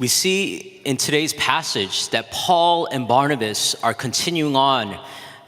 We see in today's passage that Paul and Barnabas are continuing on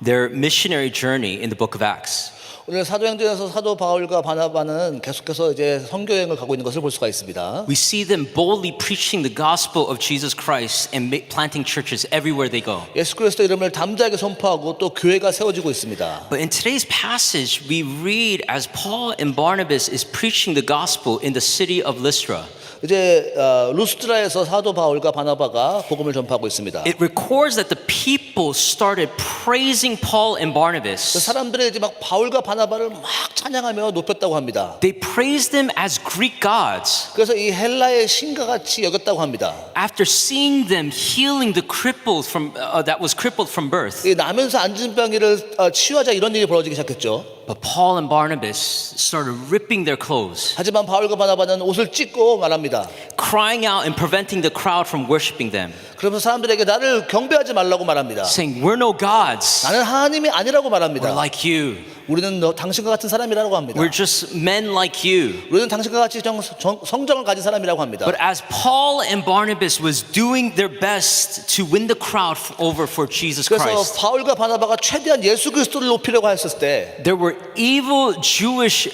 their missionary journey in the book of Acts. 오늘 사도행전에서 사도 바울과 바나바는 계속해서 이제 선교여행을 가고 있는 것을 볼 수가 있습니다. We see them boldly preaching the gospel of Jesus Christ and planting churches everywhere they go. 예수 그리스도 이름을 담대하게 선포하고 또 교회가 세워지고 있습니다. But in today's passage, we read as Paul and Barnabas is preaching the gospel in the city of Lystra. 이제 루스트라에서 사도 바울과 바나바가 복음을 전파하고 있습니다. It records that the people started praising Paul and Barnabas. 사람들이 이제 막 바울과 바나바를 막 찬양하며 높였다고 합니다. They praised them as Greek gods. 그래서 이 헬라의 신과 같이 여겼다고 합니다. After seeing them healing the crippled from that was crippled from birth. 이 나면서 앉은 병이를 치유하자 이런 일이 벌어지기 시작했죠. But Paul and Barnabas started ripping their clothes, 하지만 바울과 바나바는 옷을 찢고 말합니다. crying out and preventing the crowd from worshiping them, 그러면서 사람들에게 나를 경배하지 말라고 말합니다. saying, "We're no gods. 나는 하나님이 아니라고 We're 말합니다. like you. 우리는 당신과 같은 사람이라고 합니다. We're just men like you." 우리는 당신과 같이 성정을 가진 사람이라고 합니다. But as Paul and Barnabas was doing their best to win the crowd over for Jesus 그래서 Christ, 바울과 바나바가 최대한 예수 그리스도를 높이려고 했을 때 there were evil Jewish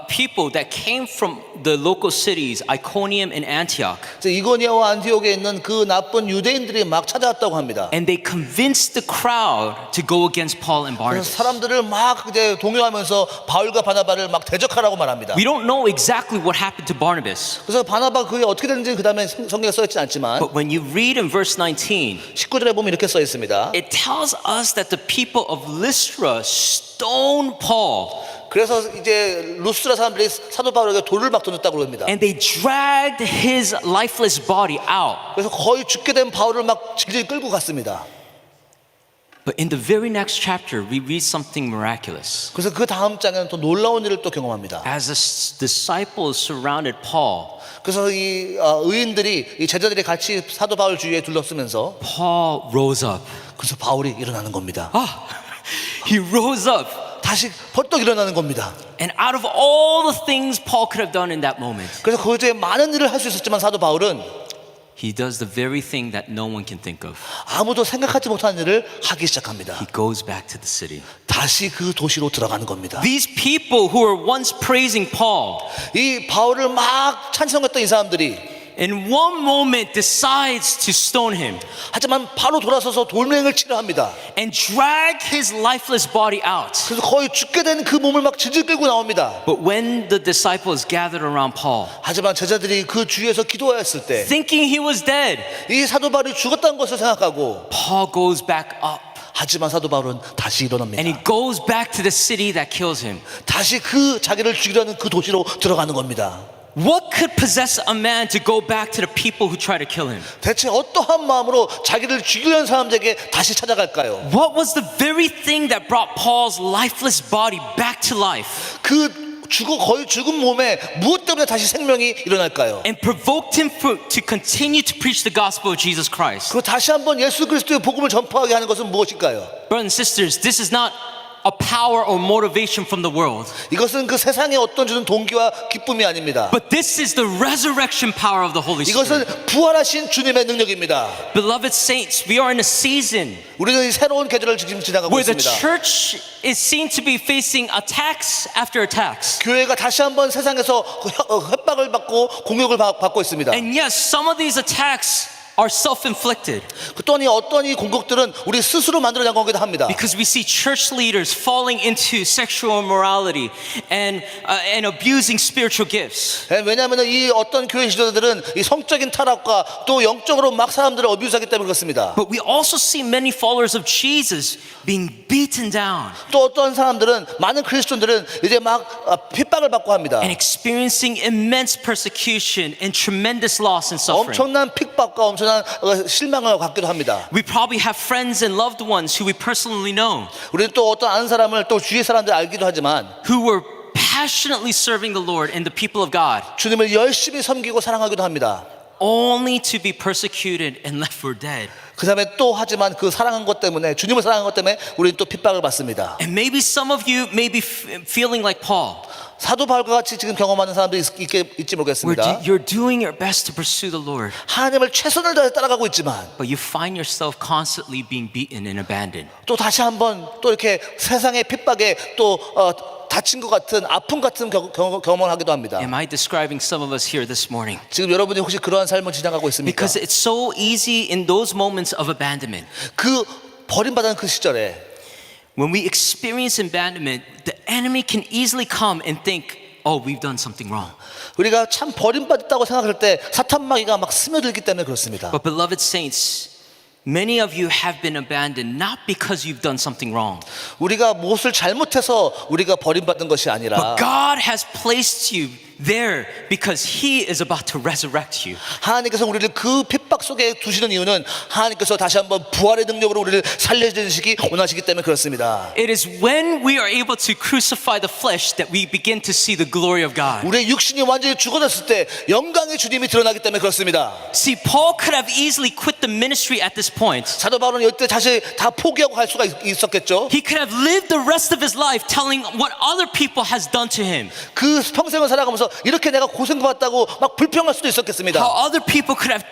people that came from the local cities, Iconium and Antioch. 이고니아와 안티옥에 있는 그 나쁜 유대인들이 막 찾아왔다고 합니다. And they convinced the crowd to go against Paul and 그래서 Barnabas. 사람들을 막 이제 동요하면서 바울과 바나바를 막 대적하라고 말합니다. We don't know exactly what happened to Barnabas. 그래서 바나바 그게 어떻게 됐는지 그 다음에 성경에 써 있지 않지만 But when you read in verse 19, 19절에 보면 이렇게 써 있습니다. it tells us that the people of Lystra stoned Paul. 그래서 이제 루스트라 사람들이 사도 바울에게 돌을 막 던졌다고 합니다. And they dragged his lifeless body out. 그래서 거의 죽게 된 바울을 막 질질 끌고 갔습니다. But in the very next chapter, we read something miraculous. 그래서 그 다음 장에는 또 놀라운 일을 또 경험합니다. As the disciples surrounded Paul, 그래서 이 의인들이 이 제자들이 같이 사도 바울 주위에 둘러쓰면서 Paul rose up. 그래서 바울이 일어나는 겁니다. He rose up. 다시 벌떡 일어나는 겁니다. And out of all the things Paul could have done in that moment, 그래서 그 이제 많은 일을 할 수 있었지만 사도 바울은 he does the very thing that no one can think of. 아무도 생각하지 못한 일을 하기 시작합니다. He goes back to the city. 다시 그 도시로 들어가는 겁니다. These people who were once praising Paul, 이 바울을 막 찬송했던 이 사람들이 in one moment decides to stone him 하지만 바로 돌아서서 돌멩이를 치려 합니다. and drag his lifeless body out. 그래서 거의 죽게 된 그 몸을 막 질질 끌고 나옵니다. But when the disciples gathered around Paul, 하지만 제자들이 그 주위에서 기도하였을 때 thinking he was dead, 이 사도 바울이 죽었다는 것을 생각하고 Paul goes back up 하지만 사도 바울은 다시 일어납니다. and he goes back to the city that kills him. 다시 그 자기를 죽이려는 그 도시로 들어가는 겁니다. What could possess a man to go back to the people who try to kill him? 대체 어떠한 마음으로 자기를 죽이려는 사람들에게 다시 찾아갈까요? What was the very thing that brought Paul's lifeless body back to life 그 거의 죽은 몸에 무엇 때문에 다시 생명이 일어날까요? and provoked him to continue to preach the gospel of Jesus Christ? 그 다시 한번 예수 그리스도의 복음을 전파하게 하는 것은 무엇일까요? Brothers and sisters, this is not a power or motivation from the world. 이것은 그 세상에 어떤 주는 동기와 기쁨이 아닙니다. But this is the resurrection power of the Holy 이것은 Spirit. 부활하신 주님의 능력입니다. Beloved saints, we are in a season 우리는 이 새로운 계절을 지금 지나가고 where the 있습니다. church is seen to be facing attacks after attacks. 교회가 다시 한번 세상에서 협박을 받고 공격을 받고 있습니다. And yes, some of these attacks are self-inflicted 또한 어떤 이 공격들은 우리 스스로 만들어낸 거기도 합니다. because we see church leaders falling into sexual immorality and abusing spiritual gifts. 왜냐하면 이 어떤 교회 지도자들은 이 성적인 타락과 또 영적으로 막 사람들을 어뷰스하기 때문에 그렇습니다. But we also see many followers of Jesus being beaten down 또 어떤 사람들은 많은 크리스천들은 이제 막 핍박을 받고 합니다. and experiencing immense persecution and tremendous loss and suffering. 엄청난 핍박과 엄청난 실망을 갖기도 합니다. We probably have friends and loved ones who we personally know 우리는 또 어떤 아는 사람을 또 주위 사람들 알기도 하지만 who were passionately serving the Lord and the people of God, 주님을 열심히 섬기고 사랑하기도 합니다. only to be persecuted and left for dead. 그 다음에 또 하지만 그 사랑한 것 때문에 주님을 사랑한 것 때문에 우리는 또 핍박을 받습니다. And maybe some of you may be feeling like Paul. 사도 바울과 같이 지금 경험하는 사람들이 있지 where 모르겠습니다. you're doing your best to pursue the Lord, 하나님을 최선을 다해 따라가고 있지만 but you find yourself constantly being beaten and abandoned. 또 다시 한번 또 이렇게 세상의 핍박에 또 다친 것 같은 아픔 같은 경험을 하기도 합니다. Am I describing some of us here this morning? 지금 여러분이 혹시 그러한 삶을 지나가고 있습니까? Because it's so easy in those moments of abandonment. 그 버림받은 그 시절에 When we experience abandonment, the enemy can easily come and think, oh, we've done something wrong. 우리가 참 버림받았다고 생각할 때 사탄 마귀가 막 스며들기 때문에 그렇습니다. But beloved saints, many of you have been abandoned not because you've done something wrong, 우리가 무엇을 잘못해서 우리가 버림받은 것이 아니라 but God has placed you there because He is about to resurrect you. 하나님께서 우리를 그 핍박 속에 두시는 이유는 하나님께서 다시 한번 부활의 능력으로 우리를 살려주시기 원하시기 때문에 그렇습니다. It is when we are able to crucify the flesh that we begin to see the glory of God. 우리의 육신이 완전히 죽어졌을 때 영광의 주님이 드러나기 때문에 그렇습니다. See, Paul could have easily quit the ministry at this point. 사도 바울은 이때 자신이 다 포기하고 할 수가 있었겠죠. He could have lived the rest of his life telling what other people has done to him. 그 평생을 살아가면서 이렇게 내가 고생받았다고 막 불평할 수도 있었겠습니다. How other people could have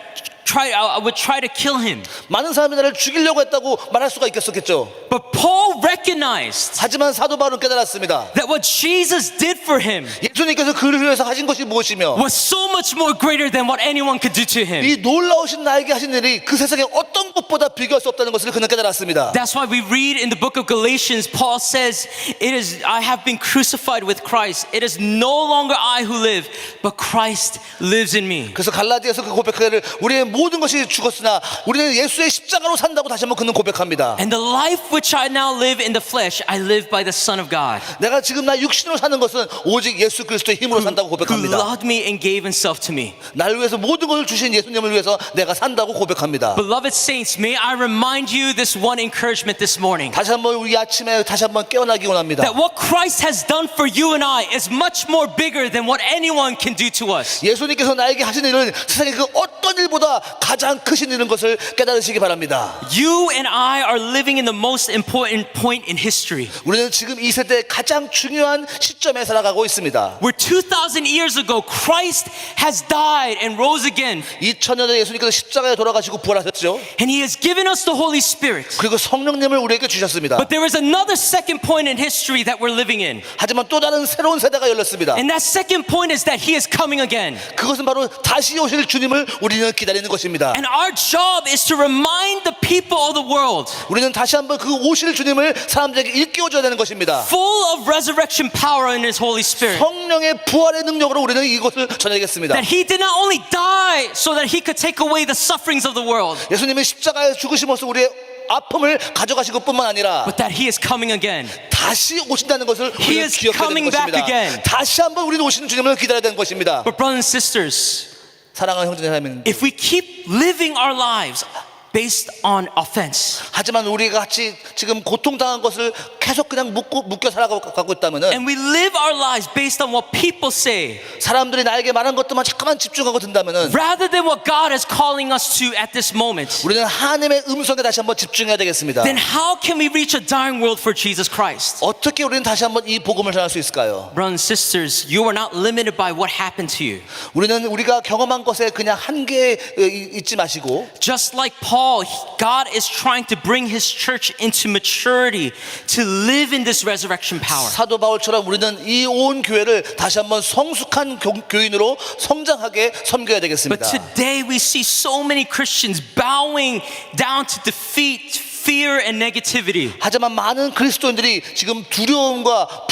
would try to kill him. 많은 사람들이 나를 죽이려고 했다고 말할 수가 있겠었겠죠. But Paul recognized 하지만 사도 바울은 깨달았습니다. that what Jesus did for him 예수님께서 그를 위해서 하신 것이 무엇이며 was so much more greater than what anyone could do to him. 이 놀라우신 나에게 하신 일이 그 세상에 어떤 것보다 비교할 수 없다는 것을 그는 깨달았습니다. That's why we read in the book of Galatians, Paul says, I have been crucified with Christ. It is no longer I who live, but Christ lives in me. 그래서 갈라디아서 그 고백하기를 우리의 모든 것이 죽었으나 우리는 예수의 십자가로 산다고 다시 한번 그는 고백합니다. And the life which I now live in the flesh, I live by the Son of God, 내가 지금 나 육신으로 사는 것은 오직 예수 그리스도의 힘으로 산다고 who 고백합니다. loved me and gave himself to me. 나를 위해서 모든 것을 주신 예수님을 위해서 내가 산다고 고백합니다. Beloved saints, may I remind you this one encouragement this morning. 다시 한번 우리 아침에 다시 한번 깨어나기 원합니다. That what Christ has done for you and I is much more bigger than what anyone can do to us. 예수님께서 나에게 하신 일은 세상의 그 어떤 일보다 가장 크신 일인 것을 깨달으시기 바랍니다. You and I are living in the most important point in history. 우리는 지금 이 세대의 가장 중요한 시점에 살아가고 있습니다. Where 2,000 years ago Christ has died and rose again. 2000년 전에 예수님께서 십자가에 돌아가시고 부활하셨죠. And He has given us the Holy Spirit. 그리고 성령님을 우리에게 주셨습니다. But there is another second point in history that we're living in. 하지만 또 다른 새로운 세대가 열렸습니다. And that second point is that He is coming again. 그것은 바로 다시 오실 주님을 우리는 기다리는 것입니다. And our job is to remind the people of the world, 우리는 다시 한번 그 오실 주님을 사람들에게 일깨워줘야 되는 것입니다. full of resurrection power in His Holy Spirit, 성령의 부활의 능력으로 우리는 이것을 전해야겠습니다. that He did not only die so that He could take away the sufferings of the world, 예수님이 십자가에 죽으심으로써 우리의 아픔을 가져가시고 뿐만 아니라 but that He is coming again. 다시 오신다는 것을 He 우리는 is 기억해야 되는 coming back 것입니다. again. 다시 한번 우리는 오시는 주님을 기다려야 되는 것입니다. But brothers and sisters, 사랑하는 형제자매님, if we keep living our lives based on offense, 하지만 우리가 같이 지금 고통당한 것을 계속 그냥 묶여 살아가고 있다면은 and we live our lives based on what people say, 사람들이 나에게 말한 것들만 잠깐만 집중하고 든다면은 rather than what God is calling us to at this moment, 우리는 하나님의 음성에 다시 한번 집중해야 되겠습니다. then how can we reach a dying world for Jesus Christ? 어떻게 우리는 다시 한번 이 복음을 전할 수 있을까요? Brothers and sisters, you are not limited by what happened to you. 우리는 우리가 경험한 것에 그냥 한계에 있지 마시고 Just like Paul, God is trying to bring His church into maturity to live in this resurrection power. 사도 바울처럼 우리는 이 온 교회를 다시 한번 성숙한 교인으로 성장하게 섬겨야 But 되겠습니다. today we see so many Christians bowing down to defeat, fear, and negativity. 하지만 많은 그리스도인들이 지금 두려움과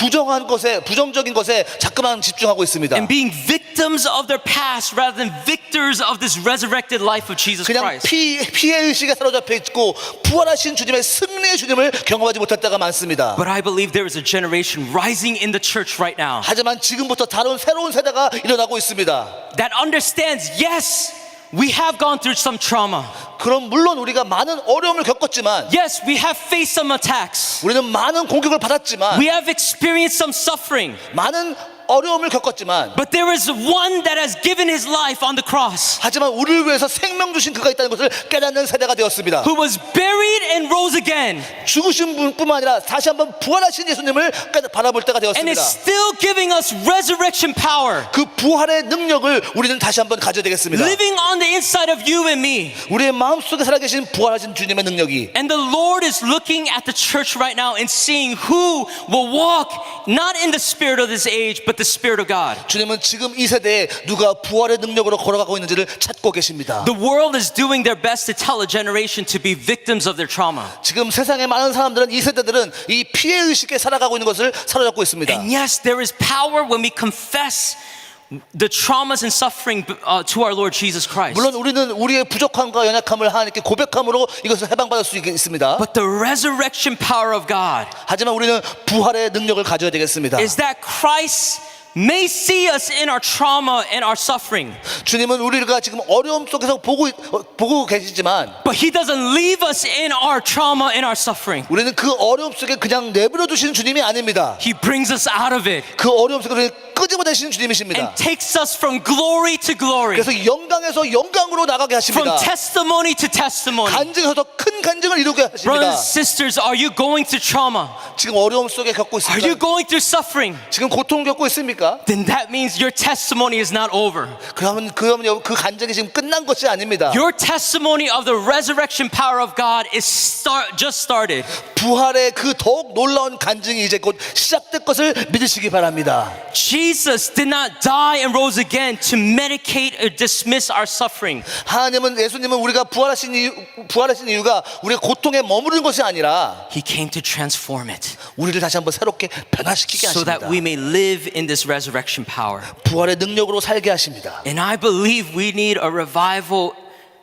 부정적인 것에 자꾸만 집중하고 있습니다. And being victims of their past rather than victors of this resurrected life of Jesus 그냥 Christ. 피해의식에 사로잡혀 있고 부활하신 주님의 승리의 주님을 경험하지 못할 때가 많습니다. But I believe there is a generation rising in the church right now 하지만 지금부터 다른 새로운 세대가 일어나고 있습니다. that understands, yes, we have gone through some trauma. 그럼 물론 우리가 많은 어려움을 겪었지만 Yes, we have faced some attacks. 우리는 많은 공격을 받았지만 We have experienced some suffering. 많은 어려움을 겪었지만 but there is one that has given his life on the cross, 하지만 우리를 위해서 생명 주신 그가 있다는 것을 깨닫는 세대가 되었습니다. who was buried and rose again, 죽으신 분뿐만 아니라 다시 한번 부활하신 예수님을 바라볼 때가 and is 되었습니다. still giving us resurrection power, 그 부활의 능력을 우리는 다시 한번 가져야 되겠습니다. living on the inside of you and me. 우리의 마음속에 살아계신 부활하신 주님의 능력이 And the Lord is looking at the church right now and seeing who will walk not in the spirit of this age, but the spirit of God. 주님은 지금 이 세대에 누가 부활의 능력으로 걸어가고 있는지를 찾고 계십니다. The world is doing their best to tell a generation to be victims of their trauma. 지금 세상의 많은 사람들은 이 세대들은 이 피해 의식에 살아가고 있는 것을 사로잡고 있습니다. And yes, there is power when we confess the traumas and suffering to our Lord Jesus Christ. 물론 우리는 우리의 부족함과 연약함을 하나님께 고백함으로 이것을 해방받을 수 있습니다. But the resurrection power of God 하지만 우리는 부활의 능력을 가져야 되겠습니다. is that Christ may see us in our trauma and our suffering, 주님은 우리가 지금 어려움 속에서 보고 계시지만 but He doesn't leave us in our trauma and our suffering. 우리는 그 어려움 속에 그냥 내버려 두시는 주님이 아닙니다. He brings us out of it 그 어려움 속에 우리를 끄집어내시는 주님이십니다. and takes us from glory to glory, 그래서 영광에서 영광으로 나가게 from 하십니다. testimony to testimony. 간증에서 더 큰 간증을 이루게 하십니다. Brothers and sisters, are you going through trauma? 지금 어려움 속에 겪고 Are you 있습니까? going through suffering? 지금 고통 겪고 있습니까? Then that means your testimony is not over. 그러면 그 간증이 지금 끝난 것이 아닙니다. Your testimony of the resurrection power of God is just started. 부활의 그 더욱 놀라운 간증이 이제 곧 시작될 것을 믿으시기 바랍니다. Jesus did not die and rose again to medicate or dismiss our suffering. 예수님은 우리가 부활하신 이유가 우리가 고통에 머무르는 것이 아니라 He came to transform it 우리를 다시 한번 새롭게 변화시키게 so 하십니다. that we may live in this resurrection power. 부활의 능력으로 살게 하십니다. And I believe we need a revival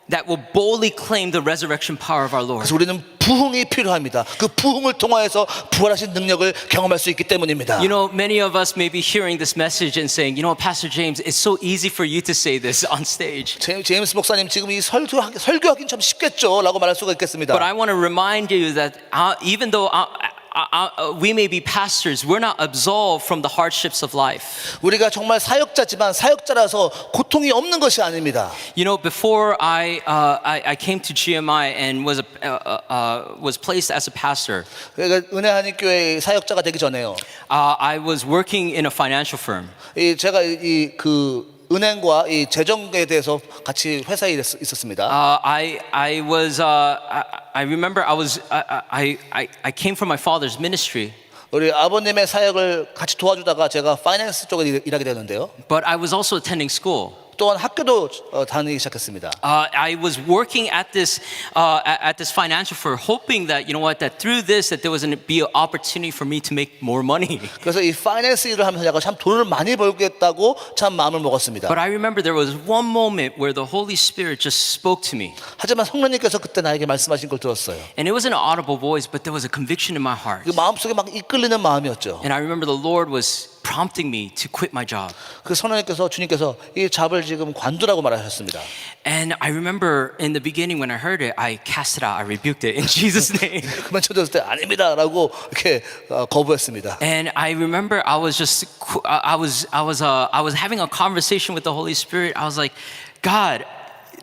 that will boldly claim the resurrection power of our Lord. 그래서 우리는 부흥이 필요합니다. 그 부흥을 통하여서 부활하신 능력을 경험할 수 있기 때문입니다. You know, many of us may be hearing this message and saying, you know, Pastor James, it's so easy for you to say this on stage. 제임스 목사님 지금 이 설교하기는 참 쉽겠죠? 라고 말할 수가 있겠습니다. But I want to remind you that even though we may be pastors, we're not absolved from the hardships of life. 우리가 정말 사역자지만 사역자라서 고통이 없는 것이 아닙니다. You know, before I came to GMI and was placed as a pastor, 그러니까 은혜 한인 교회 사역자가 되기 전에요. I was working in a financial firm. 제가 그 은행과 이 재정에 대해서 같이 회사에 있었습니다. I remember I came from my father's ministry. 우리 아버님의 사역을 같이 도와주다가 제가 파이낸스 쪽에 일하게 되는데요. But I was also attending school. 또한 학교도 다니기 시작했습니다. I was working at this financial firm, hoping that that through this that there was going to be an opportunity for me to make more money. 그래서 이 파이낸스 일을 하면서 제가 참 돈을 많이 벌겠다고 참 마음을 먹었습니다. But I remember there was one moment where the Holy Spirit just spoke to me, 하지만 성령님께서 그때 나에게 말씀하신 걸 들었어요. and it wasn't an audible voice, but there was a conviction in my heart. 그 마음속에 막 이끌리는 마음이었죠. And I remember the Lord was prompting me to quit my job. 그 성령님께서 주님께서 이 잡을 지금 관두라고 말하셨습니다. And I remember in the beginning when I heard it, I cast it out, I rebuked it in Jesus' name. 그만쳐졌을 때 아닙니다라고 이렇게 거부했습니다. And I remember I was having a conversation with the Holy Spirit. I was like, God,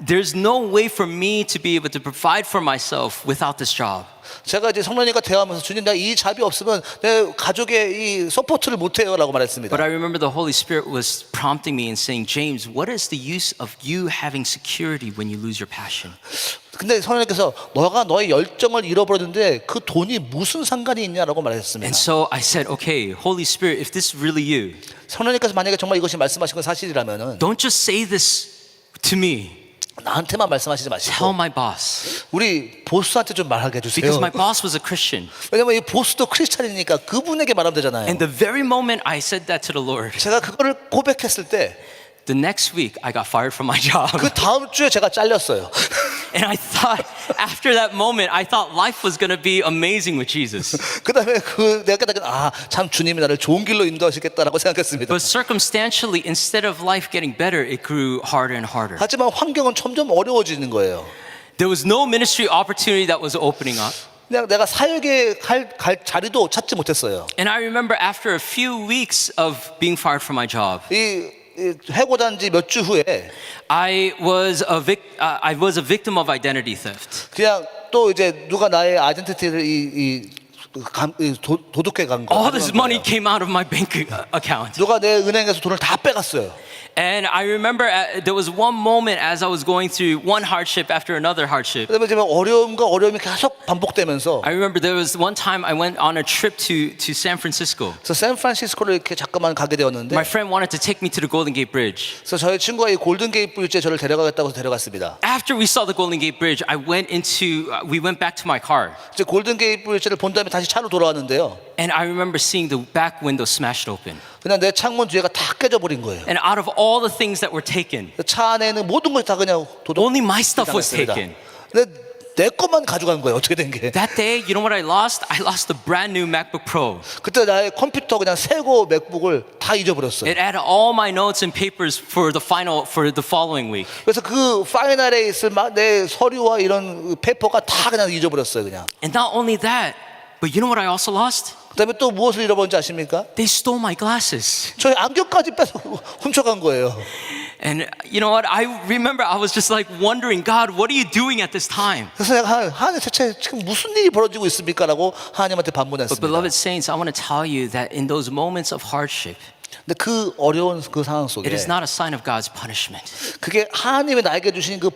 there's no way for me to be able to provide for myself without this job. 제가 이제 성령님과 대화하면서 주님 나 이 잡이 없으면 내 가족의 이 서포트를 못해요라고 말했습니다. But I remember the Holy Spirit was prompting me and saying, James, what is the use of you having security when you lose your passion? 근데 성령님께서 너가 너의 열정을 잃어버렸는데 그 돈이 무슨 상관이 있냐라고 말하셨습니다. And so I said, okay, Holy Spirit, if this is really you, 성령님께서 만약에 정말 이것이 말씀하신 건 사실이라면은 don't just say this to me. 나한테만 말씀하시지 마시고 Tell my boss. 우리 보스한테 좀 말하게 해주세요. Because my boss was a Christian. 왜냐면 이 보스도 크리스찬이니까 그분에게 말하면 되잖아요. And the very moment I said that to the Lord, 제가 그거를 고백했을 때 the next week I got fired from my job. 그 다음 주에 제가 잘렸어요. And I thought, after that moment, I thought life was going to be amazing with Jesus. 그다음에 내가 깨닫게 참 주님이 나를 좋은 길로 인도하시겠다라고 생각했습니다. But circumstantially, instead of life getting better, it grew harder and harder. 하지만 환경은 점점 어려워지는 거예요. There was no ministry opportunity that was opening up. 그냥 내가 사역에 갈 자리도 찾지 못했어요. And I remember after a few weeks of being fired from my job, 이 해고단 지 몇 주 후에 I was a victim of identity theft. 그냥 또 이제 누가 나의 아이덴티티를 도둑해 간 거예요. All this money came out of my bank account. 누가 내 은행에서 돈을 다 빼갔어요. And I remember there was one moment as I was going through one hardship after another hardship. 그다음에 이제 막 어려움과 어려움이 계속 반복되면서 I remember there was one time I went on a trip to San Francisco. 그래서 샌프란시스코를 이렇게 잠깐만 가게 되었는데 My friend wanted to take me to the Golden Gate Bridge. 그래서 저희 친구가 이 골든 게이트 브리지에 저를 데려가겠다고 데려갔습니다. After we saw the Golden Gate Bridge, we went back to my car. 이제 골든 게이트 브리지를 본 다음에 다시 차로 돌아왔는데요. And I remember seeing the back window smashed open. 그냥 내 창문 뒤에가 다 깨져 버린 거예요. And out of all the things that were taken, 차 안에 있는 모든 것이 다 그냥 도둑 only my stuff was 당했습니다. taken. 근데 내 것만 가져간 거예요. 어떻게 된 게? That day, you know what I lost? I lost a brand new MacBook Pro. 그때 나의 컴퓨터 그냥 새고 맥북을 다 잊어버렸어요. It had all my notes and papers for the following week. 그래서 그 파이널에 있을 내 서류와 이런 페이퍼가 다 그냥 잊어버렸어요. 그냥. And not only that, but you know what I also lost? 그다음에 또 무엇을 잃어버린지 아십니까? They stole my glasses. 저희 안경까지 빼서 훔쳐간 거예요. And you know what? I remember I was just like wondering, God, what are you doing at this time? 그래서 내가 하나님 대체 지금 무슨 일이 벌어지고 있습니까라고 하나님한테 But 반문했습니다. beloved saints, I want to tell you that in those moments of hardship, 근데 그 어려운 그 상황 속에 it is not a sign of God's punishment. 그게 하나님이 나에게 주신 그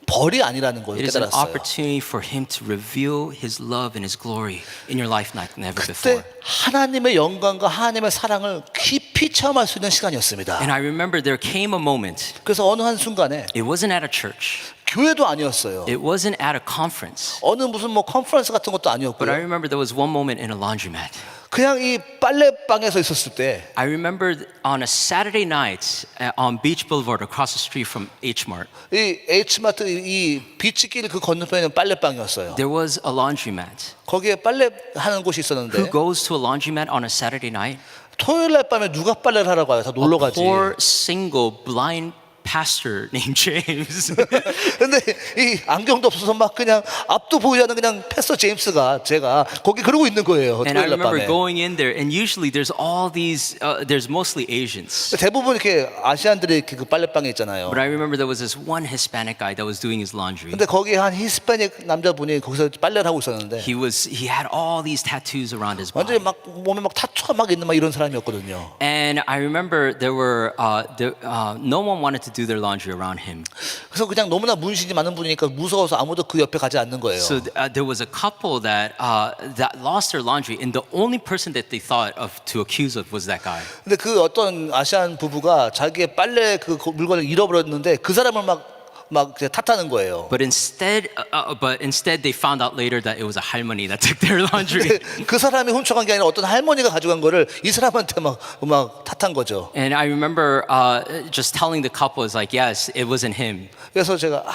벌이 아니라는 걸 It is an 깨달았어요. opportunity for Him to reveal His love and His glory in your life like never 그때 before. 하나님의 영광과 하나님의 사랑을 깊이 체험할 수 있는 시간이었습니다. And I remember there came a moment, 그래서 어느 한 순간에 it wasn't at a church, 교회도 아니었어요. it wasn't at a conference, 어느 무슨 뭐 컨퍼런스 같은 것도 but I 아니었고요. remember there was one moment in a laundromat. 그냥 이 빨래방에서 있었을 때 I remember on a Saturday night on Beach Boulevard across the street from H Mart, 이 H마트 이 비치길 그 건너편에는 빨래방이었어요. there was a laundromat. 거기에 빨래하는 곳이 Who 있었는데 goes to a laundromat on a Saturday night? 토요일 날 밤에 누가 빨래를 하러 가요? 다 놀러 A 가지. poor single blind pastor named James. 근데 이 안경도 없어서 막 그냥 앞도 보이지 않는 그냥 패스터 제임스가 제가 거기 그러고 있는 거예요. And I 토요일 날 remember 밤에. going in there, and usually there's all these, there's mostly Asians. 대부분 이렇게 아시안들이 이렇게 그 빨래방에 있잖아요. But I remember there was this one Hispanic guy that was doing his laundry. 근데 거기 한 히스패닉 남자분이 거기서 빨래를 하고 있었는데 He had all these tattoos around his 완전히 body. 막 몸에 막 타투가 막 있는 막 이런 사람이었거든요. And I remember no one wanted to do their laundry around him. 그래서 그냥 너무나 문신이 많은 분이니까 무서워서 아무도 그 옆에 가지 않는 거예요. So there was a couple that lost their laundry, and the only person that they thought of to accuse of was that guy. 근데 그 어떤 아시안 부부가 자기의 빨래 그 물건을 잃어버렸는데 그 사람을 막 이제 탓하는 거예요. But instead they found out later that it was a 할머니 that took their laundry. 근데 그 사람이 훔쳐간 게 아니라 어떤 할머니가 가져간 거를 이 사람한테 막 탓한 거죠. And I remember just telling the couple, is like, yes, it wasn't him. 그래서 제가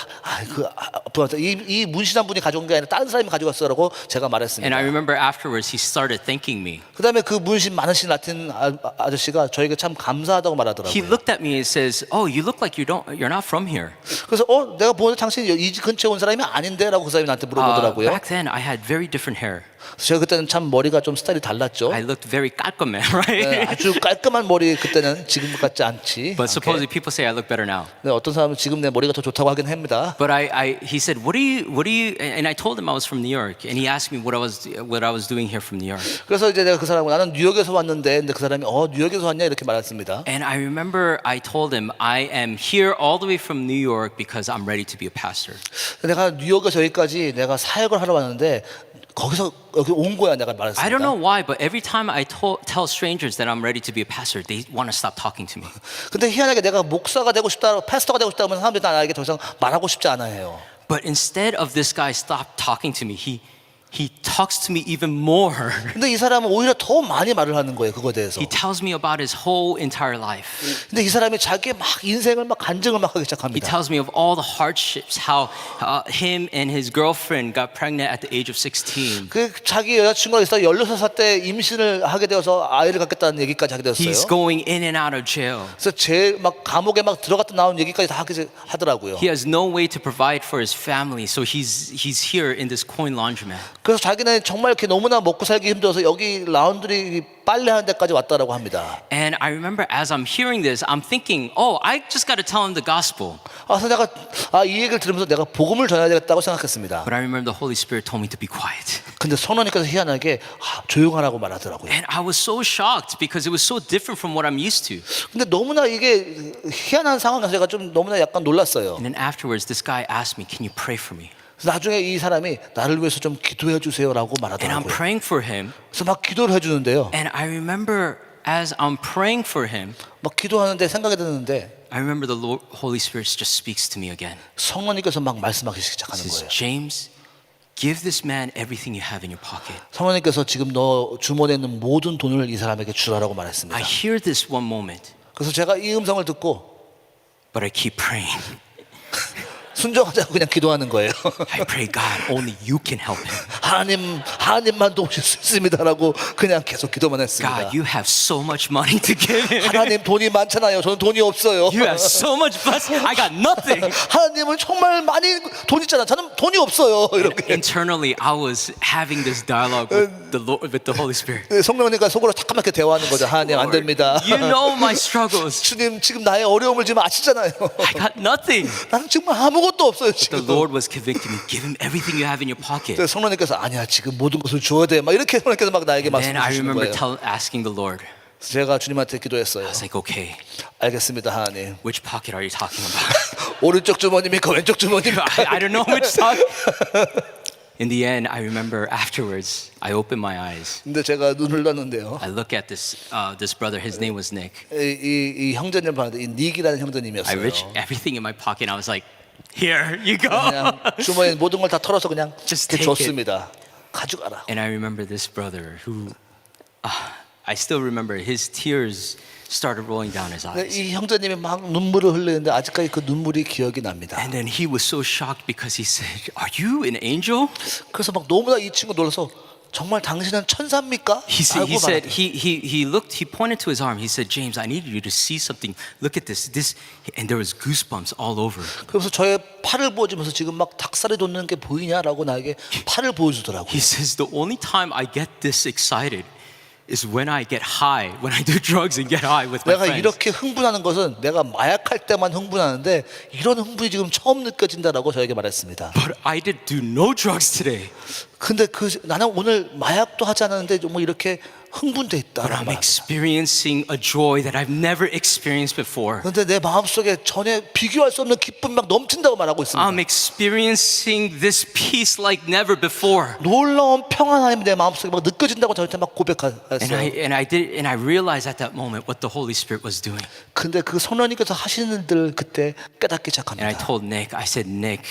이 문신한 분이 가져온 게 아니라 다른 사람이 가져갔어라고 제가 말했습니다. And I remember afterwards he started thanking me. 그다음에 그 문신 많으신 라틴 아저씨가 저에게 참 감사하다고 He 말하더라고요. looked at me and says, "Oh, you look like you're not from here." 그래서 내가 보는데 당신이 이 근처에 온 사람이 아닌데라고 그 사람이 나한테 물어보더라고요. Back then I had very different hair. 그래서 제가 그때는 참 머리가 좀 스타일이 달랐죠. I looked very 깔끔해, 네, right? 아주 깔끔한 머리 그때는 지금 같지 않지. But supposedly people say I look better now. 네, 어떤 사람은 지금 내 머리가 더 좋다고 하긴 합니다. But he said, what do you? And I told him I was from New York, and he asked me what I was doing here from New York. 그래서 이제 내가 그 사람하고 나는 뉴욕에서 왔는데, 근데 그 사람이 뉴욕에서 왔냐 이렇게 말했습니다. And I remember I told him I am here all the way from New York because I'm ready to be a pastor. 내가 뉴욕에서 여기까지 내가 사역을 하러 왔는데 거기서 여기 온 거야 내가 말했습니다. I don't know why, but every time I tell strangers that I'm ready to be a pastor, they want to stop talking to me. 근데 희한하게 내가 목사가 되고 싶다, 패스터가 되고 싶다 하면 사람들이 나에게 더 이상 말하고 싶지 않아요. But instead of this guy stop talking to me, he talks to me even more. 근데 이 사람은 오히려 더 많이 말을 하는 거예요, 그거에 대해서. He tells me about his whole entire life. 근데 이 사람이 자기의 막 인생을 막 간증을 막 하기 He 시작합니다. tells me of all the hardships, how him and his girlfriend got pregnant at the age of 16. 그 자기 여자친구가 있어 16살 때 임신을 하게 되어서 아이를 갖겠다는 얘기까지 하게 되었어요. He's going in and out of jail. 그래서 막 감옥에 막 들어갔다 나온 얘기까지 다 하더라고요. He has no way to provide for his family, so he's here in this coin laundromat. 그래서 자기는 정말 이렇게 너무나 먹고 살기 힘들어서 여기 라운드리 빨래하는 데까지 왔다라고 합니다. And I remember as I'm hearing this, I'm thinking, oh, I just got to tell him the gospel. 그래서 내가 이 얘기를 들으면서 내가 복음을 전해야 되겠다고 생각했습니다. But I remember the Holy Spirit told me to be quiet. 근데 성령님께서 희한하게 조용하라고 말하더라고요. And I was so shocked because it was so different from what I'm used to. 근데 너무나 이게 희한한 상황에서 제가 좀 너무나 약간 놀랐어요. And then afterwards, this guy asked me, can you pray for me? 그래서 나중에 이 사람이 나를 위해서 좀 기도해 주세요라고 And I'm 말하더라고요. praying for him. 그래서 막 기도를 해주는데요. And I remember as I'm praying for him, 막 기도하는데 생각이 드는데 I remember the Lord, Holy Spirit just speaks to me again. 성령님께서 막 말씀하기 He 시작하는 says, 거예요. James, give this man everything you have in your pocket. 성령님께서 지금 너 주머니에 있는 모든 돈을 이 사람에게 주라라고 말했습니다. I hear this one moment, 그래서 제가 이 음성을 듣고 but I keep praying. 순종하자고 그냥 기도하는 거예요. I pray, God, only you can help him. 하나님만 도우실 수 있습니다라고 그냥 계속 기도만 했습니다. God, you have so much money to give him. 하나님 돈이 많잖아요. 저는 돈이 없어요. You have so much blessing. I got nothing. 하나님은 정말 많이 돈 있잖아. 저는 돈이 없어요. 이렇게 Internally, I was having this dialogue with the Lord, with the Holy Spirit. 성령님과 속으로 잠깐만 이렇게 대화하는 거죠. 하나님 안 됩니다. You know my struggles. 주님 지금 나의 어려움을 지금 아시잖아요. I got nothing. 나는 정말 아무것도 없어요 The 지금. Lord was convicting me. Give him everything you have in your pocket. 근데 성령님께서 아니야 지금 모든 것을 줘야 돼. 막 이렇게 성령님께서 막 나에게 Then I 말씀해 주시는 remember 거예요. asking the Lord. 제가 주님한테 기도했어요. I was like, okay, 알겠습니다 하나님. which pocket are you talking about? 오른쪽 주머니입니까 왼쪽 주머니입니까? I don't know which side. In the end, I remember afterwards, I opened my eyes. 근데 제가 눈을 떴는데요. I look at this brother. His name was Nick. 이 형제님 봤는데 이 닉이라는 I 형제님이었어요. reached everything in my pocket. And I was like, here you go. 그냥 주머니에 모든 걸 다 털어서 그냥 Just 이렇게 take it. 줬습니다. 가져가라. And I remember this brother who, I still remember his tears started rolling down his 근데 eyes. 이 형제님이 막 눈물을 흘리는데 아직까지 그 눈물이 기억이 납니다. And then he was so shocked because he said, are you an angel? 그래서 막 너무나 이 친구 놀라서 정말 당신은 천사입니까? He said, 말하더라고요. he looked, he pointed to his arm. He said, James, I need you to see something. Look at this. And there was goosebumps all over. 그래서 저의 팔을 보여주면서 지금 막 닭살이 돋는 게 보이냐라고 나에게 팔을 보여주더라고요. He says, the only time I get this excited is when I get high, when I do drugs and get high with my 내가 friends. 이렇게 흥분하는 것은 내가 마약할 때만 흥분하는데 이런 흥분이 지금 처음 느껴진다라고 저에게 말했습니다. But I did do no drugs today. 근데 나는 오늘 마약도 하지 않았는데 정말 이렇게 흥분돼 But 있다라고 I'm 말합니다. experiencing a joy that I've never experienced before. 그런데 내 마음속에 전혀 비교할 수 없는 기쁨이 막 넘친다고 말하고 있습니다. I'm experiencing this peace like never before. 놀라운 평안함이 내 마음속에 막 느껴진다고 저한테 막 고백했어요. And I realized at that moment what the Holy Spirit was doing. 근데 그 성령님께서 하시는 일들 그때 깨닫기 And I 시작합니다. told Nick, I said, Nick,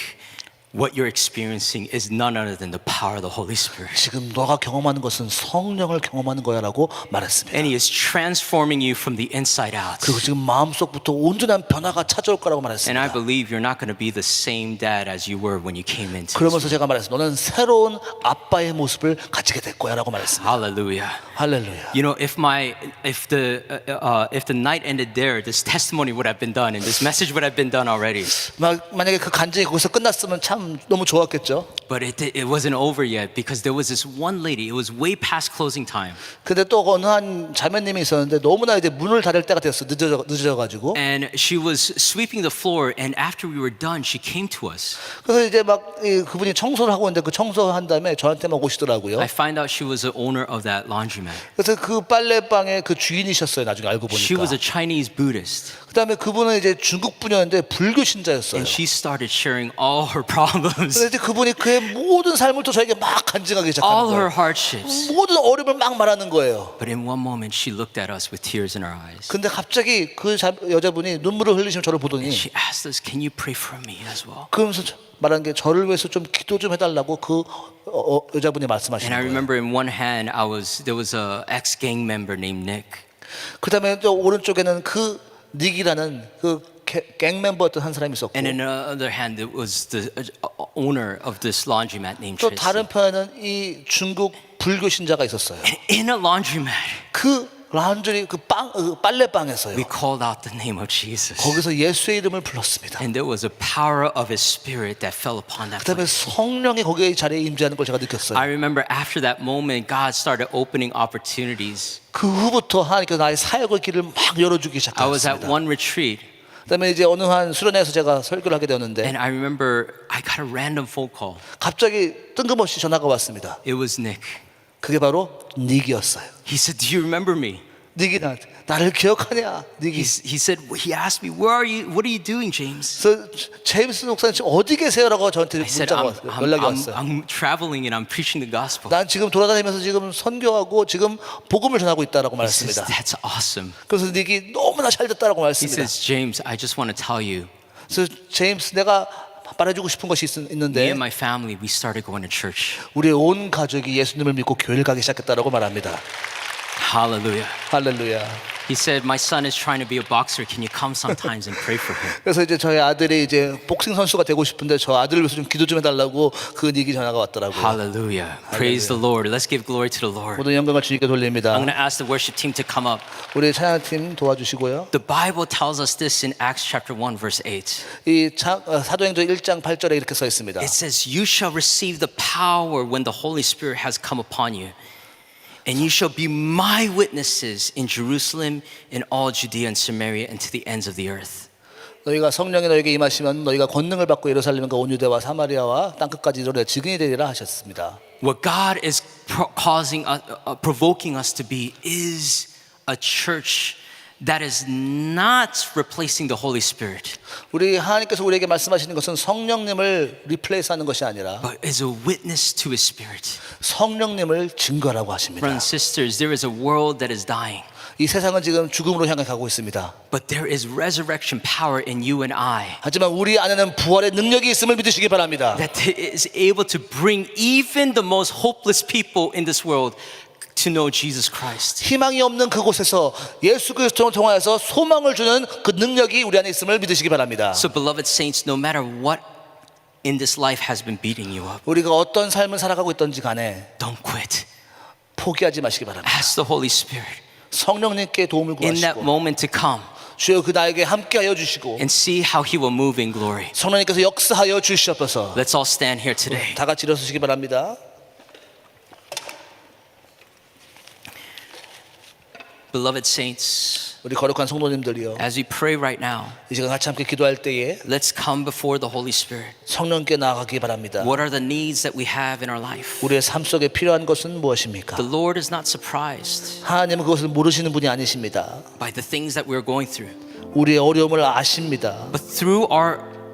what you're experiencing is none other than the power of the Holy Spirit. 지금 너가 경험하는 것은 성령을 경험하는 거야라고 말했습니다. And He is transforming you from the inside out. 그리고 지금 마음속부터 온전한 변화가 찾아올 거라고 And I 말했습니다. believe you're not going to be the same dad as you were when you came into this. 그러면서 제가 말했어요. 너는 새로운 아빠의 모습을 가지게 될 거야라고 말했습니다. Hallelujah. 할렐루야. You know, if the night ended there, this testimony would have been done, and this message would have been done already. 만약에 그 간증이 거기서 끝났으면 참 너무 좋았겠죠. But it wasn't over yet because there was this one lady. It was way past closing time, 근데 또 어느 한 자매님이 있었는데 너무나 이제 문을 닫을 때가 됐어. 늦어져가지고. and she was sweeping the floor. And after we were done, she came to us. 그래서 이제 막 그분이 청소를 하고 있는데 그 청소한 다음에 저한테 막 오시더라고요. I find out she was the owner of that laundromat. 그래서 그 빨래방의 그 주인이셨어요. 나중에 알고 She was 보니까. a Chinese Buddhist, 그다음에 그분은 이제 중국 분이었는데 불교 신자였어요. and she started sharing all her problems, 그래서 이제 그분이 그의 모든 삶을 또 저에게 막 간증하기 시작하는 all her 거예요. hardships. 모든 어려움을 막 말하는 거예요. But in one moment, she looked at us with tears in her eyes. 근데 갑자기 그 여자분이 눈물을 흘리시며 저를 보더니 She asked us, "Can you pray for me as well?" 그러면서 말한 게 저를 위해서 좀 기도 좀 해달라고 그 여자분이 말씀하시는 And I 거예요. remember in one hand, there was a ex-gang member named Nick, 그다음에 또 오른쪽에는 그 닉이라는 그 갱 멤버였던 한 사람이 있었고 and in the other hand, it was the owner of this laundromat named 또 Tracy. 다른 편에는 이 중국 불교 신자가 있었어요. In a laundromat, 그 란전히 빨래방에서요. we called out the name of Jesus. 거기서 예수의 이름을 불렀습니다. And there was a power of His Spirit that fell upon that 그다음에 place. 성령이 거기에 자리에 임재하는 걸 제가 I 느꼈어요. remember after that moment, God started opening opportunities. 그 후부터 하나님께서 나의 사역의 길을 막 열어주기 I was at 시작했습니다. one retreat, 그다음에 이제 어느 한 수련회에서 제가 설교를 하게 되었는데 and I remember I got a random phone call. 갑자기 뜬금없이 전화가 왔습니다. It was Nick. 그게 바로 닉이었어요. He said, "Do you remember me?" 닉이 나를 기억하냐? 닉이. He said, he asked me, "Where are you? What are you doing, James?" 그래서 제임스 목사님 지금 어디 계세요라고 저한테 I said, 문자가 왔어요. 연락이 왔어요. I'm traveling and I'm preaching the gospel." 난 지금 돌아다니면서 지금 선교하고 지금 복음을 전하고 있다라고 He says, 말했습니다. "That's awesome." 그래서 닉이 너무나 잘 됐다라고 He 말했습니다. says, "James, I just want to tell you, 그래서 제임스 내가 말해주고 싶은 것이 me 있는데 and my family, we started going to church." 우리의 온 가족이 예수님을 믿고 교회를 가기 시작했다라고 말합니다. Hallelujah. 할렐루야. He said, "My son is trying to be a boxer. Can you come sometimes and pray for him?" 그래서 이제 저희 아들이 이제 복싱 선수가 되고 싶은데 저 아들을 위해서 좀 기도 좀 해달라고 그 닉이 전화가 왔더라고요. Hallelujah. Praise the Lord. Let's give glory to the Lord. 모든 영광을 주님께 돌립니다. I'm going to ask the worship team to come up. 우리 찬양팀 도와주시고요. The Bible tells us this in Acts chapter 1 verse 8. 이 사도행전 1장 8절에 이렇게 써 있습니다. It says, "You shall receive the power when the Holy Spirit has come upon you. And you shall be my witnesses in Jerusalem, in all Judea and Samaria, and to the ends of the earth." 너희가 성령이 너희에게 임하시면 너희가 권능을 받고 예루살렘과 온 유대와 사마리아와 땅끝까지 이르러 증인이 되리라 하셨습니다. What God is provoking us to be is a church that is not replacing the Holy Spirit, 우리 하나님께서 우리에게 말씀하시는 것은 성령님을 리플레이스하는 것이 아니라 but is a witness to His Spirit. 성령님을 증거라고 하십니다. Brothers and sisters, there is a world that is dying, 이 세상은 지금 죽음으로 향해 가고 있습니다. but there is resurrection power in you and I 하지만 우리 안에는 부활의 능력이 있음을 믿으시기 바랍니다. that is able to bring even the most hopeless people in this world to know Jesus Christ. 희망이 없는 그곳에서 예수 그리스도를 통하여서 소망을 주는 그 능력이 우리 안에 있음을 믿으시기 바랍니다. So beloved saints, no matter what in this life has been beating you up, 우리가 어떤 삶을 살아가고 있던지 간에 don't quit. 포기하지 마시기 바랍니다. Ask the Holy Spirit 성령님께 도움을 in that 구하시고 moment to come 주여 그 나에게 함께하여 주시고 and see how He will move in glory. 성령님께서 역사하여 주시옵소서. Let's all stand here today. 다 같이 일어서시기 바랍니다. Beloved saints, 우리 거룩한 성도님들이요, as we pray right now, 이 시간 같이 함께 기도할 때에 let's come before the Holy Spirit. 성령께 나아가기 바랍니다. What are the needs that we have in our life? 우리의 삶 속에 필요한 것은 무엇입니까? The Lord is not surprised 하나님은 그것을 모르시는 분이 아니십니다. by the things that we're going through, 우리의 어려움을 아십니다. but through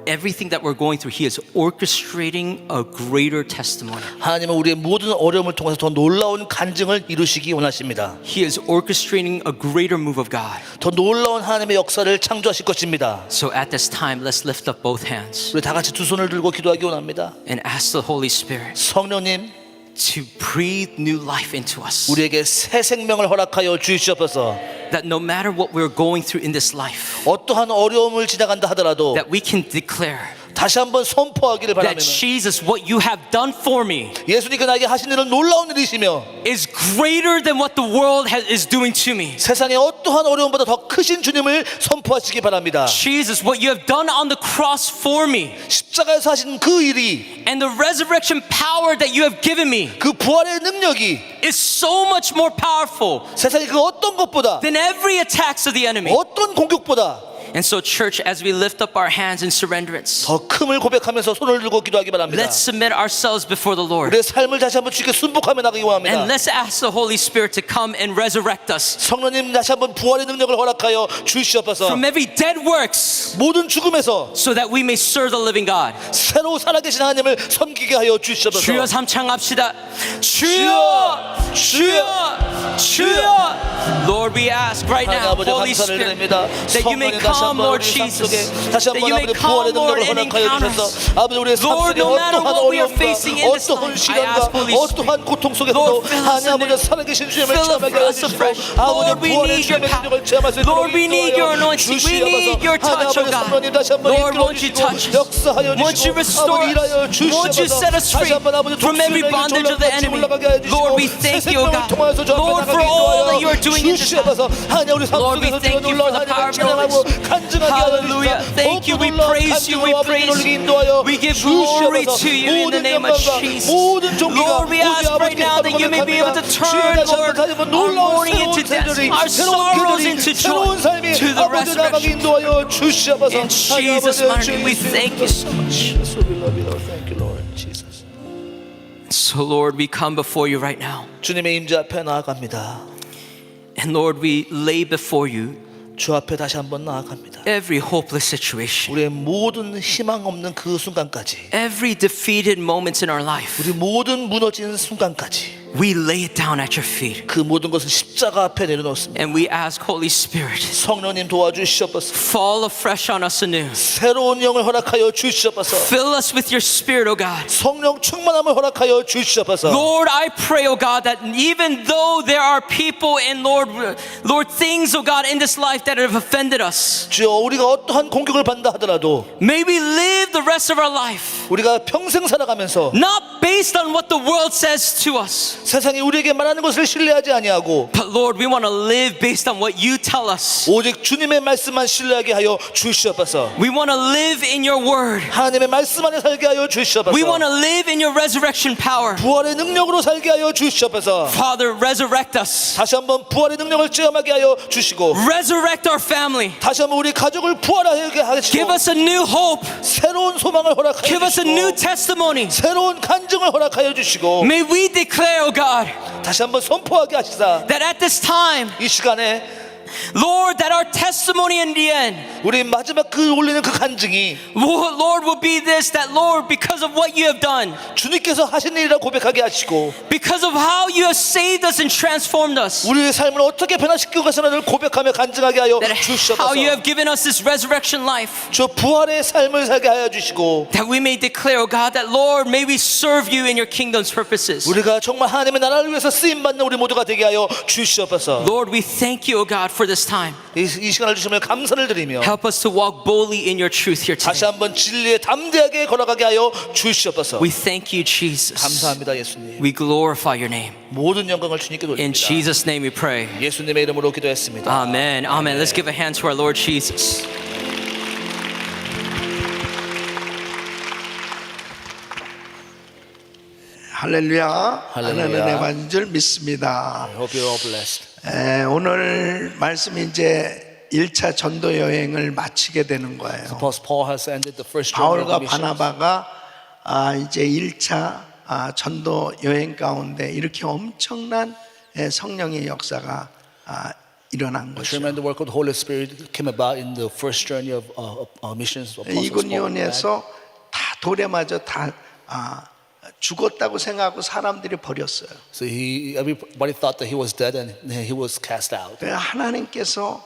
everything that we're going through, He is orchestrating a greater testimony. 하나님은 우리의 모든 어려움을 통해서 더 놀라운 간증을 이루시기 원하십니다. He is orchestrating a greater move of God. 더 놀라운 하나님의 역사를 창조하실 것입니다. So at this time, let's lift up both hands 우리 다 같이 두 손을 들고 기도하기 원합니다. and ask the Holy Spirit 성령님, to breathe new life into us. 우리에게 새 생명을 허락하여 주시옵소서. That no matter what we're going through in this life, 어떠한 어려움을 지나간다 하더라도 that we can declare 다시 한번 선포하기를 that 바랍니다. Jesus, what you have done for me 예수님께서 나에게 하신 일은 놀라운 일이시며 is greater than what the world is doing to me. 세상의 어떠한 어려움보다 더 크신 주님을 선포하시기 바랍니다. Jesus, what you have done on the cross for me 십자가에서 하신 그 일이, and the resurrection power that you have given me 그 부활의 능력이 is so much more powerful 세상의 그 어떤 것보다, than every attacks of the enemy. 어떤 공격보다 And so church, as we lift up our hands in surrenderance, 더 큼을 고백하면서 손을 들고 기도하기 바랍니다. let's submit ourselves before the Lord. 우리의 삶을 다시 한번 주님께 순복하며 나가기 원합니다. And let's ask the Holy Spirit to come and resurrect us 성령님 다시 한번 부활의 능력을 허락하여 주시옵소서. from every dead works 모든 죽음에서 so that we may serve the living God. 새로 살아계신 하나님을 섬기게 하여 주시옵소서. 주여 삼창합시다. 주여, 주여, 주여. Lord, we ask right now, 아버지 Holy 감사를 Spirit, 드립니다. that you may 성령님 다시 come, 한번 Lord 우리 삶 Jesus, 속에 다시 that 한번 you may 아버지 come, 부활의 Lord, 능력을 and 허락하여 encounter 주셔서 us. 아버지 우리의 삶 Lord, 속에 no matter 어떠한 what we are 어려움과 facing in this 어떠한 life, I 시련과 ask, Holy 어떠한 Spirit, 고통 속에서도 Lord, fill us 하나님 아버지 anew. 살아계신 주님을 Fill 체험하게 us 해주시고 afresh. 아버지 Lord, we 부활의 need your 주님의 power. 능력을 체험할 수 있도록 Lord, we need your anointing. We need your touch, oh God. 성령님 다시 한번 Lord, won't you touch us? 역사하여 Won't you 주시고 restore 아버지 일하여 us? Won't you 주시옵소서. set us free 다시 한번 아버지 from every 독수리에게 bondage of the 올라가게 enemy? 올라가게 해주시고 Lord, we thank thank you, 생명을 God. 통하여서 저 앞에 Lord, for 나가게 all that you are 인도하여 doing in this 주시옵소서. 하나님 우리 삶 Lord, we 속에서 thank you 놀라운 for the power 하나님을 of your 찬양하고 Holy 간증하게 하여 Hallelujah. 주시옵소서. Thank you. We 놀라운 praise you. We 간증으로 아버지 praise 놀리게 you. 인도하여 We give glory 주시옵소서. to you in the 모든 name of 영광과 Jesus. 모든 존귀가 Lord, we 오직 ask right 아버지께 now that you may be able to turn, Lord, our mourning into dancing, our sorrows into joy, 새로운 삶이 to the 아버지 나가게 resurrection. 인도하여 주시옵소서. In Jesus' mighty name, we thank you so much. Thank you, Lord Jesus. So, Lord, we come before you right now. 주님의 임재 앞에 나아갑니다. And Lord, we lay before you 주 앞에 다시 한번 나아갑니다. every hopeless situation, 우리의 모든 희망 없는 그 순간까지, every defeated moments in our life. 우리 모든 무너진 순간까지 We lay it down at your feet. 그 모든 것을 십자가 앞에 내려놓습니다. And we ask, Holy Spirit, 성령님 도와주시옵소서. fall afresh on us anew. 새로운 영을 허락하여 주시옵소서. Fill us with your Spirit, O God. 성령 충만함을 허락하여 주시옵소서. Lord, I pray, O God, that even though there are people and Lord, things, O God, in this life that have offended us, 주여 우리가 어떠한 공격을 받는다 하더라도 may we live the rest of our life 우리가 평생 살아가면서 not based on what the world says to us, 세상이 우리에게 말하는 것을 신뢰하지 아니하고 but Lord, we want to live based on what you tell us. 오직 주님의 말씀만 신뢰하게 하여 주시옵소서. We want to live in your word. 하나님의 말씀 안에 살게 하여 주시옵소서. We want to live in your resurrection power. 부활의 능력으로 살게 하여 주시옵소서. Father, resurrect us. 다시 한번 부활의 능력을 체험하게 하여 주시고 Resurrect our family. 다시 한번 우리 가족을 부활하게 하시고 Give us a new hope. 새로운 소망을 허락하여 Give us a new 주시고 testimony. 새로운 간증을 허락하여 주시고 May we declare, O God, 다시 한번 선포하게 하시사 that at this time, 이 시간에 Lord, that our testimony in the end, 우리 마지막 그 올리는 그 간증이 Lord, will be this, that Lord, because of what you have done, 주님께서 하신 일이라 고백하게 하시고 because of how you have saved us and transformed us, 우리의 삶을 어떻게 변화시키고 가시는지를 고백하며 간증하게 하여 that 주시옵소서. how you have given us this resurrection life, 저 부활의 삶을 살게 하여 주시고 that we may declare, O God, that Lord, may we serve you in your kingdom's purposes. 우리가 정말 하나님의 나라를 위해서 쓰임 받는 우리 모두가 되게 하여 주시옵소서. Lord, we thank you, O God, for this time. 이 시간을 주시며 감사를 드리며 Help us to walk boldly in your truth here 다시 today. 한번 진리에 담대하게 걸어가게 하여 주시옵소서. We thank you, Jesus. 감사합니다, 예수님. We glorify your name. 모든 영광을 주님께 In 돌립니다. Jesus' name we pray. 예수님의 이름으로 기도했습니다. Amen. Amen. Let's give a hand to our Lord Jesus. 할렐루야. 할렐루야. 하나님의 받은 줄 믿습니다. I hope you're all blessed. 오늘 말씀이 이제 1차 전도 여행을 마치게 되는 거예요. Because Paul has ended the first journey of 바울과 the mission. 바나바가 이제 1차 전도 여행 가운데 이렇게 엄청난 성령의 역사가 일어난 거죠. Tremendous work of the Holy Spirit came about in the first journey of missions of Apostles Paul and 이군요원에서 다 돌에 맞아 다 죽었다고 생각하고 사람들이 버렸어요. So everybody thought that he was dead and he was cast out. 하나님께서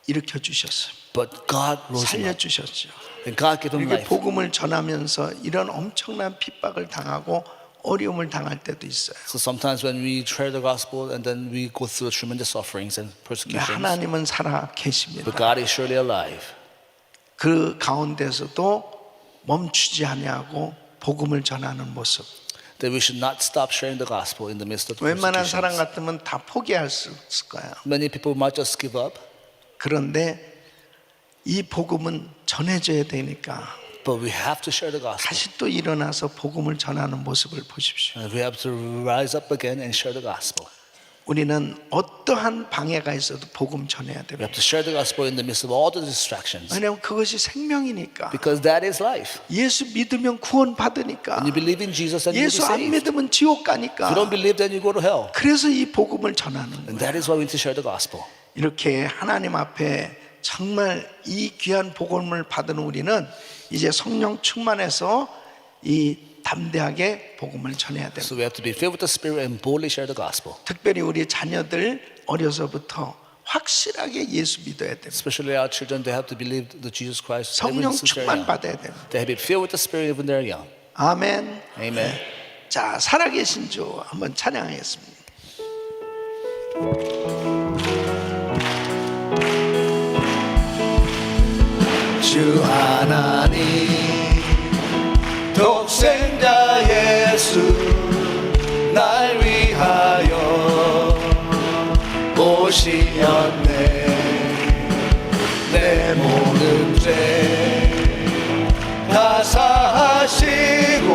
일으켜 주셨어요. But God rose him 살려 up. 주셨죠. And God gave him 이렇게 life. 복음을 전하면서 이런 엄청난 핍박을 당하고 어려움을 당할 때도 있어요. So sometimes when we share the gospel and then we go through tremendous sufferings and persecutions, 하나님은 살아 계십니다. but God is surely alive. 그 가운데서도 멈추지 아니하고 복음을 전하는 모습. That we should not stop sharing the gospel in the midst of the 웬만한 사람 persecutions. 같으면 다 포기할 수 있을 거예요. Many people might just give up, 그런데 이 복음은 전해져야 되니까 but we have to share the gospel. 다시 또 일어나서 복음을 전하는 모습을 보십시오. And we have to rise up again and share the gospel. 우리는 어떠한 방해가 있어도 복음 전해야 We 됩니다. have to share the gospel in the midst of all the distractions. 왜냐하면 그것이 생명이니까. Because that is life. 예수 믿으면 구원 받으니까. When you believe in Jesus and you will be 예수 안 saved. 믿으면 지옥 If you 가니까. don't believe, then you go to hell. 그래서 이 복음을 전하는 And 거예요. that is why we need to share the gospel. 이렇게 하나님 앞에 정말 이 귀한 복음을 받은 우리는 이제 성령 충만해서 이 담대하게 복음을 전해야 됩니다. So we have to be filled with the Spirit and boldly share the gospel. 특별히 우리 자녀들 어려서부터 확실하게 예수 믿어야 됩니다. Especially our children, they have to believe that Jesus Christ. 성령 even since they're 충만 young. 받아야 됩니다. They have been filled with the Spirit even they're young. 아멘. Amen. 자, 살아계신 주 한번 찬양하겠습니다. 주 하나님 독생자 예수 날 위하여 도우시었네. 내 모든 죄 다 사하시고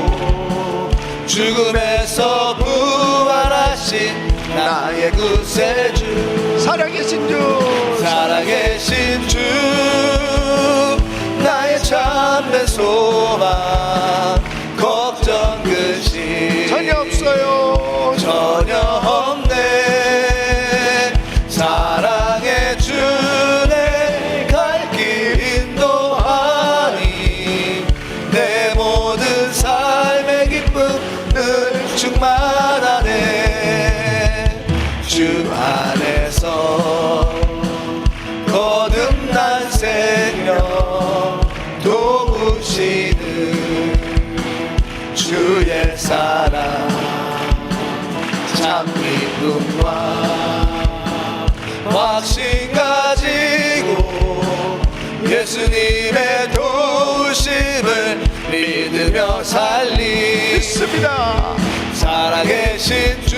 죽음에서 부활하신 나의 구세주. 살아계신 주, 살아계신 주 나의 참된 소망. 걱정 근심 전혀 없어요. 전혀 없네. 사랑해 주네. 갈 길 인도하니 내 모든 삶의 기쁨 늘 충만하네. 주 안에서 거듭난 생명 도우시는 주의 사랑. 참 믿음과 확신 가지고 예수님의 도우심을 믿으며 살리. 믿습니다. 살아계신 주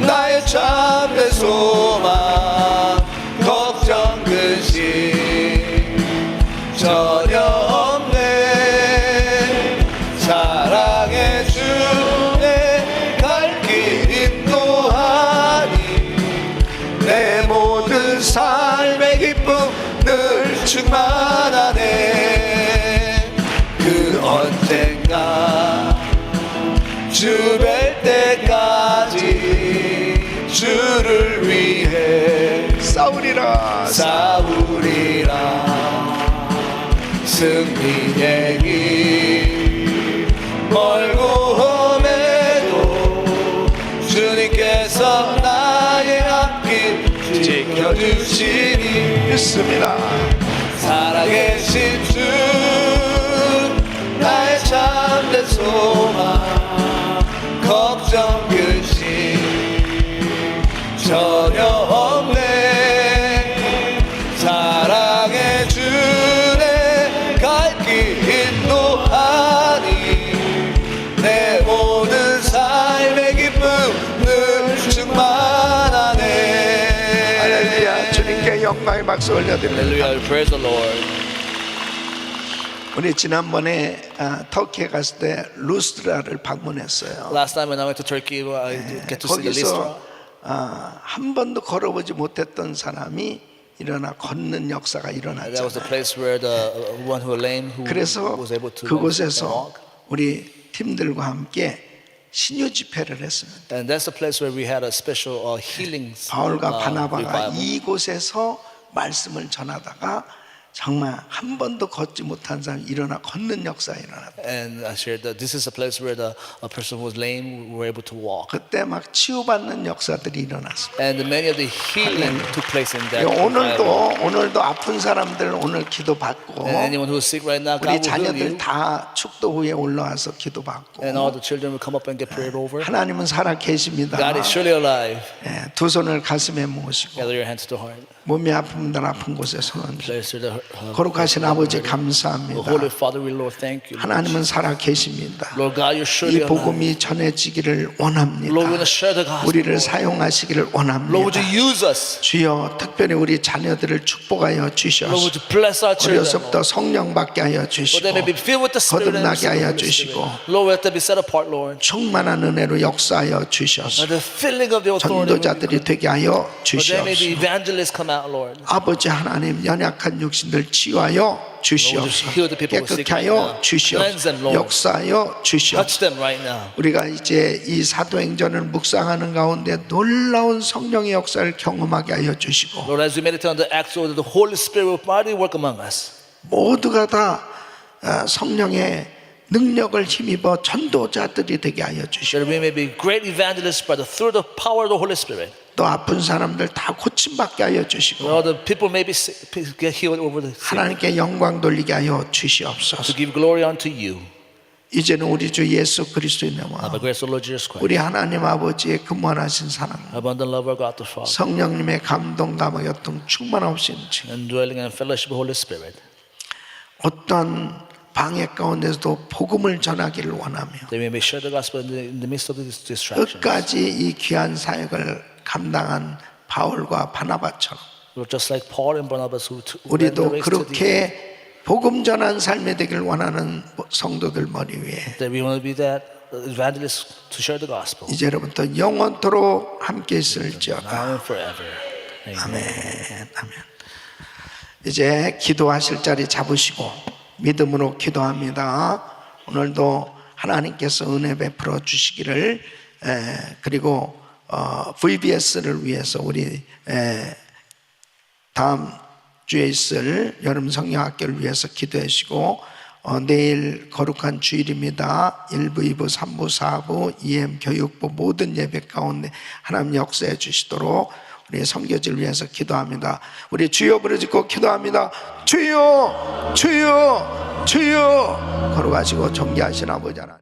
나의 참된 소망. 걱정 근심 전혀 없네. 사랑해 주네. 갈 길 인도하니 내 모든 삶의 기쁨 늘 충만하네. 그 언젠가 주 뵐 때까지 주를 위해 싸우리라. 승리의 길 멀고 험해도 주님께서 나의 앞길 지켜주시니. 믿습니다. 살아계신 주 나의 참된 소망. 걱정 근심 전혀 없네. 사랑해 주네. 갈 길 인도하니 내 모든 삶의 기쁨 늘 충만하네. 할렐루야. 주님께 영광의 박수 올려드립니다. Hallelujah, praise the Lord. 우리 지난번에 터키에 갔을 때 루스트라를 방문했어요. Last time when I went to Turkey, I get to see the Lystra. 거기서 한 번도 걸어보지 못했던 사람이 일어나 걷는 역사가 That was the 일어났잖아요. place where the one who was lame who 그래서 was able to 그곳에서 walk. 우리 팀들과 함께 신유 집회를 했습니다. And that's the place where we had a special healing 바울과 바나바가 revival. 이곳에서 말씀을 전하다가 정말 한 번도 걷지 못한 사람이 일어나 걷는 역사가 일어났다. And I shared that this is a place where a person who was lame were able to walk. 그때 막 치유받는 역사들이 일어났습니다. And many of the healing took place in that. 오늘도 아픈 사람들 오늘 기도받고 And anyone who is sick right now, 우리 God will heal 자녀들 you. 다 축도 후에 올라와서 기도받고 And all the children will come up and get prayed over. 하나님은 살아 계십니다. God is surely alive. 예, 두 손을 가슴에 모으시고 Gather your hands to the heart. 몸이 아픈 분들 아픈 곳에 손을 Bless the 거룩하신 아버지 The 감사합니다. Holy Father, we Lord thank you. 하나님은 살아 계십니다. Lord God, you're surely 이 alive. 복음이 전해지기를 원합니다. Lord, we're going to share the gospel. 우리를 사용하시기를 Lord, would 원합니다. you use us? 주여 특별히 우리 자녀들을 축복하여 Lord, 주시옵소서. would you bless our children? 어려서부터 성령 받게 하여 Lord, 주시고 they may be filled with the Spirit and 거듭나게 receive the 하여 Holy 주시고 Spirit. Lord, let them be set apart, Lord. 충만한 은혜로 역사하여 주시옵소서. And the filling of the authority. 전도자들이 되게 하여 Lord, there may be 주시옵소서. evangelists come out, Lord. 아버지 하나님 연약한 육신들 치유하여 주시옵소서. heal the people who are sick 깨끗게 right 하여 now. Cleanse them, 주시옵소서. Lord. 역사하여 Touch 주시옵소서. them right now. 우리가 이제 이 사도행전을 묵상하는 가운데 놀라운 성령의 역사를 경험하게 하여 주시고 Lord, as we meditate on the acts of the Holy Spirit will mighty work among us. 모두가 다 성령의 능력을 힘입어 전도자들이 되게 하여 주시고 That we may be great evangelists by the through the power of the Holy Spirit. 또 아픈 사람들 다 고침받게 하여 주시고 All the people may be sick, get healed over the sick. 하나님께 영광 돌리게 하여 To 주시옵소서. give glory unto you. 이제는 우리 주 예수 그리스도의 By 이름으로 the grace of Lord Jesus Christ. 우리 하나님 아버지의 근무하신 사랑 Abundant love of God the Father. 성령님의 감동 감화 교통 충만하신 주 And dwelling in fellowship of the Holy Spirit. 어떤 방해 가운데서도 복음을 전하기를 원하며 That we may share the gospel in the midst of this distraction. 끝까지 이 귀한 사역을 감당한 바울과 바나바처럼 We're just like Paul and Barnabas who went the 우리도 race to the end. 그렇게 복음 전한 삶이 되길 원하는 성도들 머리 위에 That we want to be that evangelist to share the gospel 이제로부터 영원토록 함께 있을지어다. now and forever. Amen. 아멘. 아멘. 이제 기도하실 자리 잡으시고 믿음으로 기도합니다. 오늘도 하나님께서 은혜 베풀어 주시기를 그리고 VBS를 위해서 우리 다음 주에 있을 여름 성경학교를 위해서 기도해 주시고 내일 거룩한 주일입니다. 1부, 2부, 3부, 4부, EM 교육부 모든 예배 가운데 하나님 역사해 주시도록 우리 선교지를 위해서 기도합니다. 우리 주여 부르짖고 기도합니다. 주여 주여 주여 거룩하시고 존귀하신 아버지 하나님